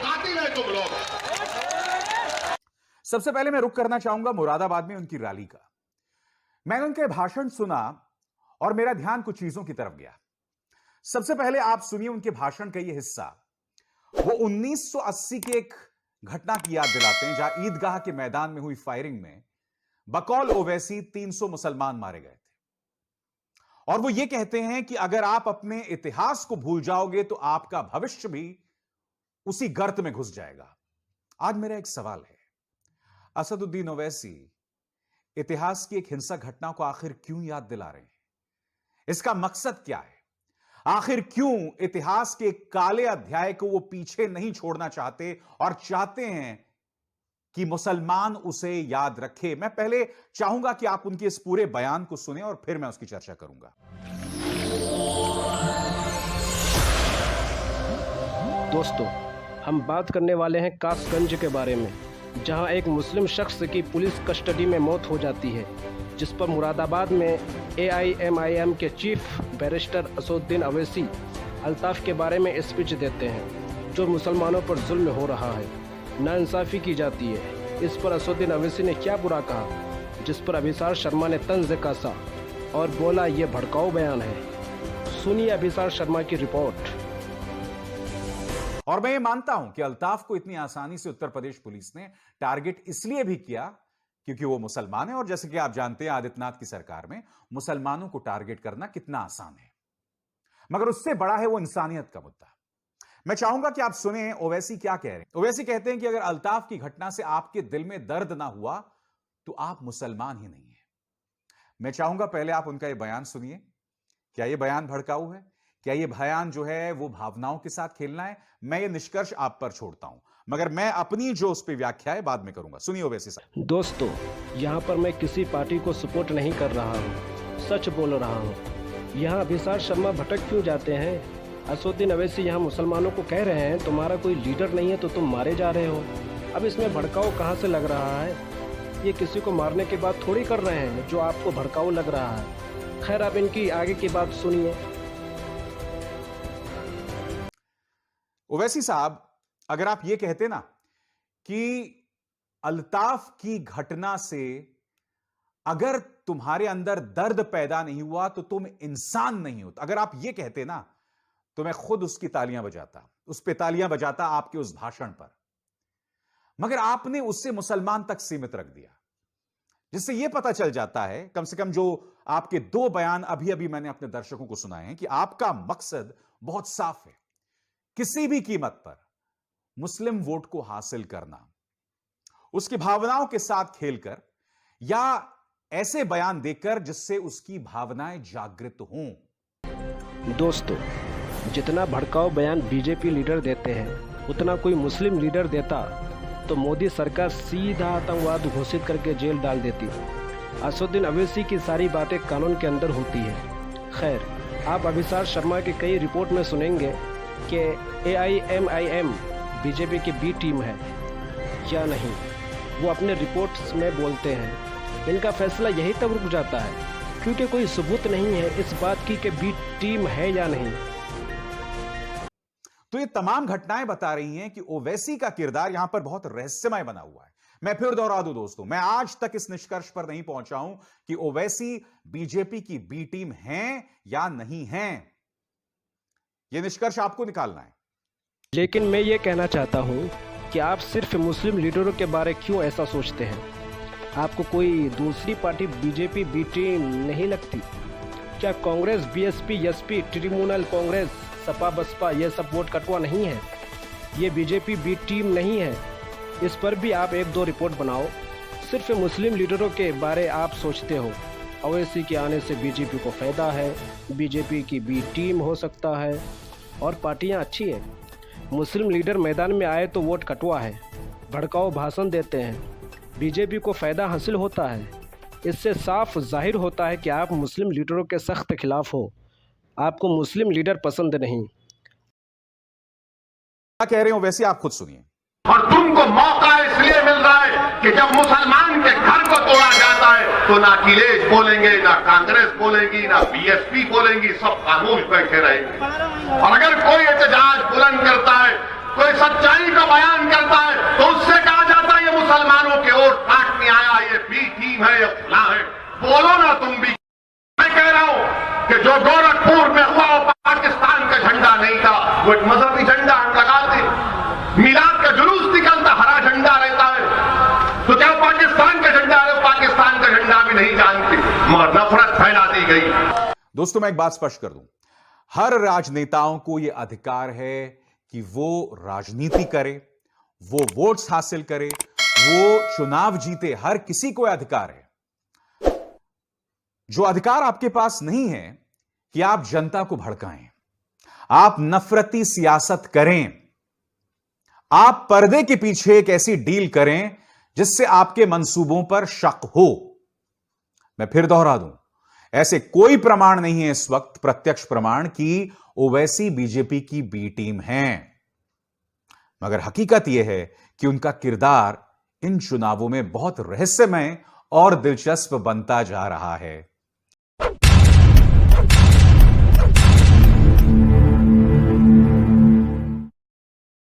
कातिल है तुम लोग। सबसे पहले मैं रुक करना चाहूंगा मुरादाबाद में उनकी रैली का। मैंने उनके भाषण सुना और मेरा ध्यान कुछ चीजों की तरफ गया। सबसे पहले आप सुनिए उनके भाषण का यह हिस्सा। वो 1980 की एक घटना की याद दिलाते हैं जहां ईदगाह के मैदान में हुई फायरिंग में बकौल ओवैसी 300 मुसलमान मारे गए थे। और वो ये कहते हैं कि अगर आप अपने इतिहास को भूल जाओगे तो आपका भविष्य भी उसी गर्त में घुस जाएगा। आज मेरा एक सवाल है, असदुद्दीन ओवैसी इतिहास की एक हिंसक घटना को आखिर क्यों याद दिला रहे हैं? इसका मकसद क्या है? आखिर क्यों इतिहास के काले अध्याय को वो पीछे नहीं छोड़ना चाहते और चाहते हैं कि मुसलमान उसे याद रखे? मैं पहले चाहूंगा कि आप उनके इस पूरे बयान को सुने और फिर मैं उसकी चर्चा करूंगा। दोस्तों, हम बात करने वाले हैं कासगंज के बारे में, जहां एक मुस्लिम शख्स की पुलिस कस्टडी में मौत हो जाती है, जिस पर मुरादाबाद में AIMIM के चीफ बैरिस्टर असदुद्दीन ओवैसी अल्ताफ के बारे में स्पीच देते हैं, जो मुसलमानों पर जुल्म हो रहा है, नाइंसाफ़ी की जाती है। इस पर असदुद्दीन ओवैसी ने क्या बुरा कहा, जिस पर अभिसार शर्मा ने तंज कसा और बोला ये भड़काऊ बयान है। सुनिए अभिसार शर्मा की रिपोर्ट। और मैं ये मानता हूं कि अल्ताफ को इतनी आसानी से उत्तर प्रदेश पुलिस ने टारगेट इसलिए भी किया क्योंकि वो मुसलमान है, और जैसे कि आप जानते हैं आदित्यनाथ की सरकार में मुसलमानों को टारगेट करना कितना आसान है। मगर उससे बड़ा है वो इंसानियत का मुद्दा। मैं चाहूंगा कि आप सुने ओवैसी क्या कह रहे हैं। ओवैसी कहते हैं कि अगर अल्ताफ की घटना से आपके दिल में दर्द ना हुआ तो आप मुसलमान ही नहीं है। मैं चाहूंगा पहले आप उनका यह बयान सुनिए। क्या यह बयान भड़काऊ है? क्या यह बयान जो है वो भावनाओं के साथ खेलना है? मैं ये निष्कर्ष आप पर छोड़ता हूं, मगर मैं अपनी जो उस पर व्याख्या है बाद में करूंगा। सुनिए ओवैसी साहब। दोस्तों, यहाँ पर मैं किसी पार्टी को सपोर्ट नहीं कर रहा हूँ, सच बोल रहा हूँ। यहाँ अभिसार शर्मा भटक क्यों जाते हैं? असदुद्दीन ओवैसी यहाँ मुसलमानों को कह रहे हैं तुम्हारा कोई लीडर नहीं है तो तुम मारे जा रहे हो। अब इसमें भड़काऊ कहाँ से लग रहा है? ये किसी को मारने के बाद थोड़ी कर रहे हैं जो आपको भड़काऊ लग रहा है। खैर, आप इनकी आगे की बात सुनिए। ओवैसी साहब, अगर आप ये कहते ना कि अल्ताफ की घटना से अगर तुम्हारे अंदर दर्द पैदा नहीं हुआ तो तुम इंसान नहीं हो, अगर आप ये कहते ना तो मैं खुद उसकी तालियां बजाता, उस पे तालियां बजाता आपके उस भाषण पर। मगर आपने उससे मुसलमान तक सीमित रख दिया, जिससे यह पता चल जाता है, कम से कम जो आपके दो बयान अभी अभी मैंने अपने दर्शकों को सुनाए हैं, कि आपका मकसद बहुत साफ है, किसी भी कीमत पर मुस्लिम वोट को हासिल करना, उसकी भावनाओं के साथ खेलकर या ऐसे बयान देकर जिससे उसकी भावनाएं जागृत हों। दोस्तों, जितना भड़काऊ बयान बीजेपी लीडर देते हैं उतना कोई मुस्लिम लीडर देता तो मोदी सरकार सीधा आतंकवाद घोषित करके जेल डाल देती। असदुद्दीन ओवैसी की सारी बातें कानून के अंदर होती है। खैर, आप अभिसार शर्मा की कई रिपोर्ट में सुनेंगे कि AIMIM बीजेपी की बी टीम है या नहीं, वो अपने रिपोर्ट्स में बोलते हैं। इनका फैसला यही तक रुक जाता है क्योंकि कोई सबूत नहीं है इस बात की कि बी टीम है या नहीं। तो ये तमाम घटनाएं बता रही हैं कि ओवैसी का किरदार यहां पर बहुत रहस्यमय बना हुआ है। मैं फिर दोहरा दूं दोस्तों, मैं आज तक इस निष्कर्ष पर नहीं पहुंचा हूं कि ओवैसी बीजेपी की बी टीम हैं या नहीं हैं। यह निष्कर्ष आपको निकालना है। लेकिन मैं ये कहना चाहता हूँ कि आप सिर्फ मुस्लिम लीडरों के बारे क्यों ऐसा सोचते हैं? आपको कोई दूसरी पार्टी बीजेपी बी टीम नहीं लगती? क्या कांग्रेस, BSP, SP, तृणमूल कांग्रेस, सपा, बसपा ये सब वोट कटवा नहीं है? ये बीजेपी बी टीम नहीं है? इस पर भी आप एक दो रिपोर्ट बनाओ। सिर्फ मुस्लिम लीडरों के बारे आप सोचते हो। ओवैसी के आने से बीजेपी को फ़ायदा है, बीजेपी की बी टीम हो सकता है और पार्टियां अच्छी है। मुस्लिम लीडर मैदान में आए तो वोट कटवा है, भड़काऊ भाषण देते हैं, बीजेपी को फ़ायदा हासिल होता है। इससे साफ जाहिर होता है कि आप मुस्लिम लीडरों के सख्त खिलाफ हो, आपको मुस्लिम लीडर पसंद नहीं। क्या कह रहे हो वैसे आप खुद सुनिए। और तुमको मौका इसलिए मिल रहा है कि जब मुसलमान के घर को तोड़ा जाता है तो ना अखिलेश बोलेंगे, ना कांग्रेस बोलेगी, ना BSP बोलेंगी, सब खामोश बैठे रहेंगे। और अगर कोई एहतजाज बुलंद करता है, कोई सच्चाई का बयान नहीं जानते, मगर नफरत फैला दी गई। दोस्तों, मैं एक बात स्पष्ट कर दूं, हर राजनेताओं को यह अधिकार है कि वो राजनीति करे, वो वोट्स हासिल करे, वो चुनाव जीते। हर किसी को यह अधिकार है। जो अधिकार आपके पास नहीं है कि आप जनता को भड़काएं, आप नफरती सियासत करें, आप पर्दे के पीछे एक ऐसी डील करें जिससे आपके मंसूबों पर शक हो। मैं फिर दोहरा दूं, ऐसे कोई प्रमाण नहीं है इस वक्त, प्रत्यक्ष प्रमाण, कि ओवैसी बीजेपी की बी टीम है। मगर हकीकत यह है कि उनका किरदार इन चुनावों में बहुत रहस्यमय और दिलचस्प बनता जा रहा है।